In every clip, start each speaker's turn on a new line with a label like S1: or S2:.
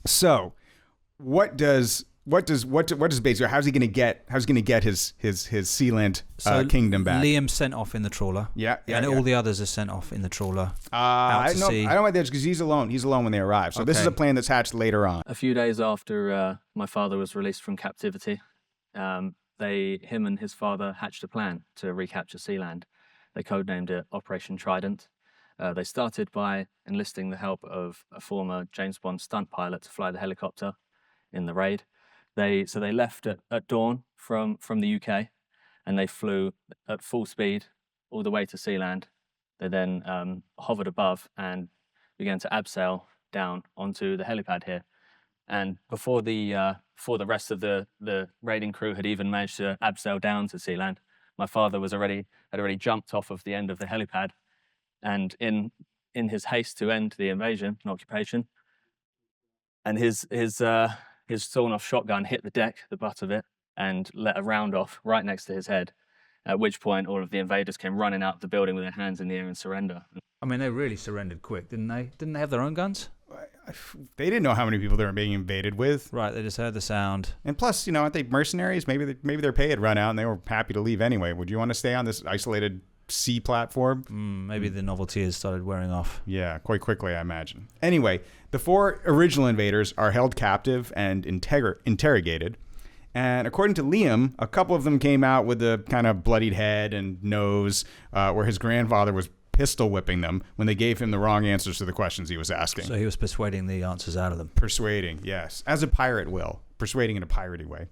S1: So, what does basically how's he going to get his Sealand kingdom back?
S2: Liam's sent off in the trawler.
S1: Yeah,
S2: and all the others are sent off in the trawler.
S1: I don't like that because he's alone. He's alone when they arrive. So this is a plan that's hatched later on.
S3: A few days after my father was released from captivity, him and his father hatched a plan to recapture Sealand. They codenamed it Operation Trident. They started by enlisting the help of a former James Bond stunt pilot to fly the helicopter in the raid. They left at dawn from the UK, and they flew at full speed all the way to Sealand. They then hovered above and began to abseil down onto the helipad here. And before the rest of the raiding crew had even managed to abseil down to Sealand, my father had already jumped off of the end of the helipad, and in his haste to end the invasion and occupation, and his sawn-off shotgun hit the deck, the butt of it, and let a round off right next to his head. At which point, all of the invaders came running out of the building with their hands in the air and surrender.
S2: I mean, they really surrendered quick, didn't they? Didn't they have their own guns?
S1: They didn't know how many people they were being invaded with.
S2: Right, they just heard the sound.
S1: And plus, aren't they mercenaries? Maybe their pay had run out and they were happy to leave anyway. Would you want to stay on this isolated sea platform?
S2: Maybe the novelty has started wearing off.
S1: Yeah, quite quickly, I imagine. Anyway, the 4 original invaders are held captive and interrogated. And according to Liam, a couple of them came out with a kind of bloodied head and nose, where his grandfather was pistol whipping them when they gave him the wrong answers to the questions he was asking.
S2: So he was persuading the answers out of them.
S1: Persuading, yes. As a pirate will. Persuading in a piratey way.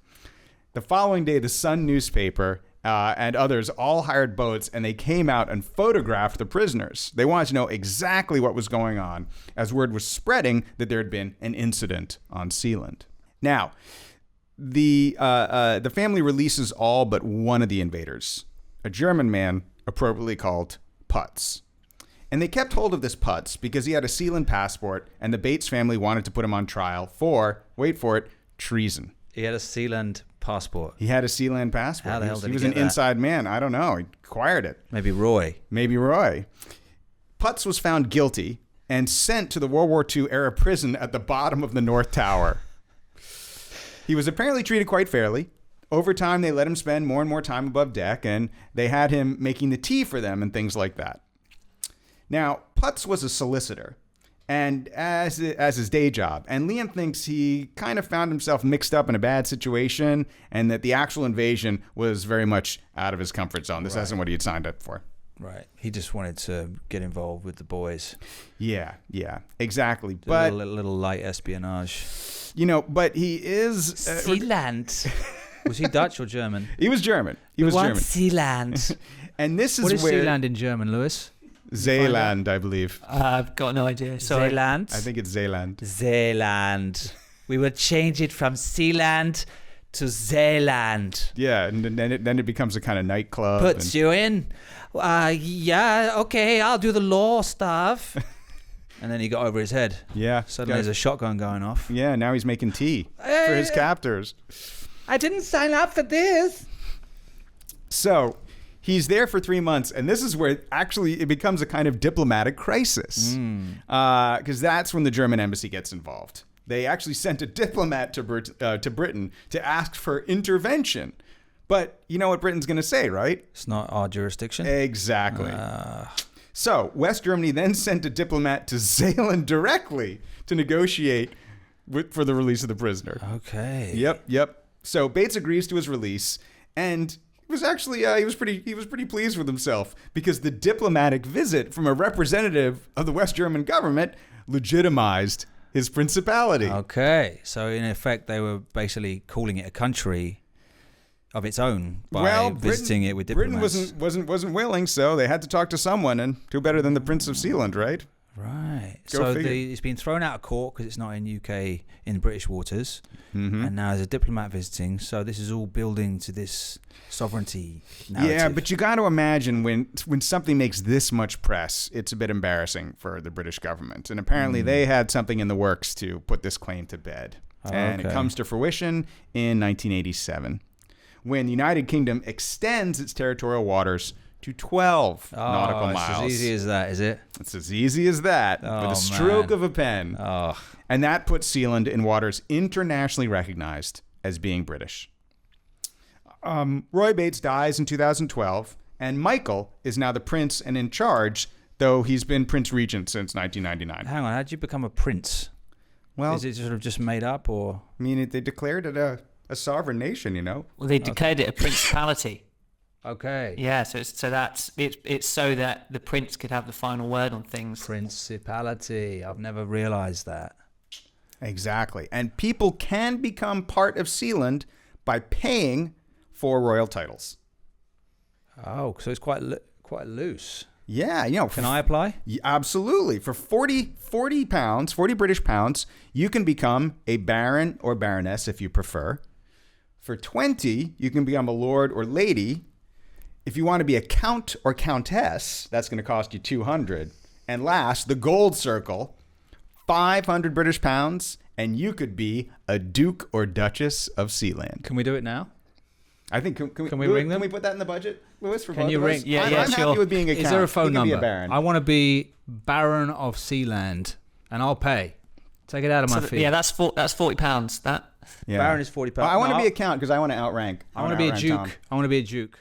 S1: The following day, the Sun newspaper and others all hired boats, and they came out and photographed the prisoners. They wanted to know exactly what was going on, as word was spreading that there had been an incident on Sealand. Now, the family releases all but one of the invaders, a German man appropriately called Putz. And they kept hold of this Putz because he had a Sealand passport, and the Bates family wanted to put him on trial for, wait for it, treason.
S2: He had a Sealand passport.
S1: He had a Sealand passport.
S2: How the hell did
S1: he was
S2: get
S1: an
S2: that?
S1: inside man. I don't know. He acquired it.
S2: Maybe Roy.
S1: Putz was found guilty and sent to the World War II era prison at the bottom of the North Tower. He was apparently treated quite fairly. Over time, they let him spend more and more time above deck, and they had him making the tea for them and things like that. Now, Putz was a solicitor, and as his day job, and Liam thinks he kind of found himself mixed up in a bad situation, and that the actual invasion was very much out of his comfort zone. This isn't what he had signed up for.
S2: Right. He just wanted to get involved with the boys.
S1: Yeah, exactly.
S2: A little light espionage.
S1: But he is...
S2: Sealand. Was he Dutch or German?
S1: He was German. He was German.
S2: Sealand.
S1: And this is
S2: what is
S1: where...
S2: Sealand in German, Lewis?
S1: Zeeland, I believe.
S4: I've got no idea. Sorry.
S2: Zeeland?
S1: I think it's Zeeland.
S2: Zeeland. We will change it from Sealand to Zeeland.
S1: Yeah, and then it becomes a kind of nightclub.
S2: Puts you in. Yeah, okay, I'll do the law stuff. And then he got over his head.
S1: Yeah.
S2: Suddenly there's a shotgun going off.
S1: Yeah, now he's making tea for his captors.
S2: I didn't sign up for this.
S1: So he's there for 3 months, and this is where actually it becomes a kind of diplomatic crisis, because that's when the German embassy gets involved. They actually sent a diplomat to Britain to ask for intervention. But you know what Britain's going to say, right?
S2: It's not our jurisdiction.
S1: Exactly. So West Germany then sent a diplomat to Sealand directly to negotiate for the release of the prisoner.
S2: Okay.
S1: Yep. So Bates agrees to his release, and he was actually he was pretty pleased with himself because the diplomatic visit from a representative of the West German government legitimized his principality.
S2: Okay. So in effect, they were basically calling it a country of its own by visiting it with diplomats.
S1: Britain wasn't willing, so they had to talk to someone, and who better than the Prince of Sealand, right?
S2: Right.
S1: Go figure.
S2: It's been thrown out of court because it's not in UK, in British waters.
S1: Mm-hmm.
S2: And now there's a diplomat visiting. So this is all building to this sovereignty narrative.
S1: Yeah, but you got to imagine when something makes this much press, it's a bit embarrassing for the British government. And apparently they had something in the works to put this claim to bed. And it comes to fruition in 1987 when the United Kingdom extends its territorial waters to 12 nautical
S2: it's
S1: miles.
S2: as easy as that, is it?
S1: It's as easy as that, with a stroke of a pen.
S2: Oh.
S1: And that puts Sealand in waters internationally recognized as being British. Roy Bates dies in 2012, and Michael is now the prince and in charge, though he's been Prince Regent since 1999.
S2: Hang on, how did you become a prince?
S1: Well,
S2: is it sort of just made up, or?
S1: I mean, they declared it a sovereign nation, you know?
S4: Well, they declared it a principality.
S2: Okay.
S4: Yeah, so it's so that the prince could have the final word on things.
S2: Principality. I've never realized that.
S1: Exactly. And people can become part of Sealand by paying for royal titles.
S2: Oh, so it's quite loose.
S1: Yeah, you know.
S2: Can I apply?
S1: Absolutely. For 40 British pounds, you can become a baron or baroness if you prefer. For 20, you can become a lord or lady. If you want to be a count or countess, that's going to cost you 200. And last, the gold circle, 500 British pounds, and you could be a duke or duchess of Sealand.
S2: Can we do it now?
S1: I think
S2: can we ring them?
S1: Can we put that in the budget, Lewis? For
S2: can
S1: both
S2: you
S1: of
S2: ring?
S1: us?
S4: Yeah,
S1: I'm
S4: sure.
S1: happy with being a count.
S2: Is there a phone
S1: He can
S2: number?
S1: Be a baron.
S2: I want to be Baron of Sealand, and I'll pay. Take it out of my fee.
S4: Yeah, that's £40. That
S1: Yeah.
S2: Baron is £40.
S1: I want to be a count because I want to outrank.
S2: I want to be a duke. I want to be a duke.